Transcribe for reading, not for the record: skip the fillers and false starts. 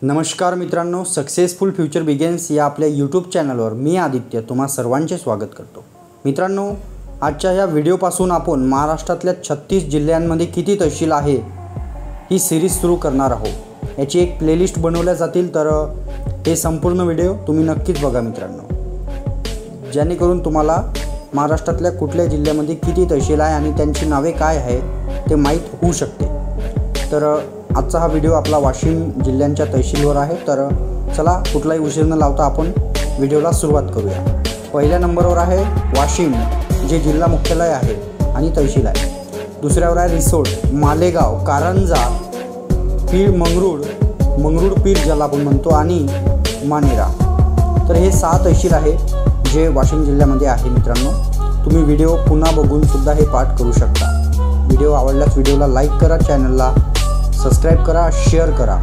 नमस्कार मित्रांनो, successful future begins या आपल्या यूट्यूब चॅनलवर मी आदित्य तुम्हा सर्वांचे स्वागत करतो। मित्रांनो, आजच्या या व्हिडिओपासून आपण महाराष्ट्रातल्या 36 जिल्ह्यांमध्ये किती तहसील आहे ही सिरीज सुरू करणार आहोत। याची एक प्लेलिस्ट बनवल्या जातील, तर हे संपूर्ण व्हिडिओ तुम्ही नक्कीच बघा मित्रांनो, जेणेकरून तुम्हाला महाराष्ट्रातल्या कुठल्या जिल्ह्यामध्ये किती तहसील आहे आणि त्यांची नावे काय आहे ते माहीत होऊ शकते। तर आजचा हा व्हिडिओ आपला वाशिम जिल्ह्यांच्या तहसीलवर आहे। तर चला कुठलाही उशीर न लावता आपण व्हिडिओला सुरुवात करूया। पहिल्या नंबरवर आहे वाशिम, जे जिल्हा मुख्यालय आहे आणि तहसील आहे। दुसऱ्यावर आहे रिसोड, मालेगाव, कारंजा, पीर, मंगरूळ पीर ज्याला आपण म्हणतो, आणि मानेरा। तर हे 6 तहसील आहे जे वाशिम जिल्ह्यामध्ये आहे। मित्रांनो, तुम्ही व्हिडिओ पुन्हा बघून सुद्धा हे पाठ करू शकता। व्हिडिओ आवडल्यास व्हिडिओला लाईक करा, चॅनलला सबस्क्राईब करा, शेअर करा।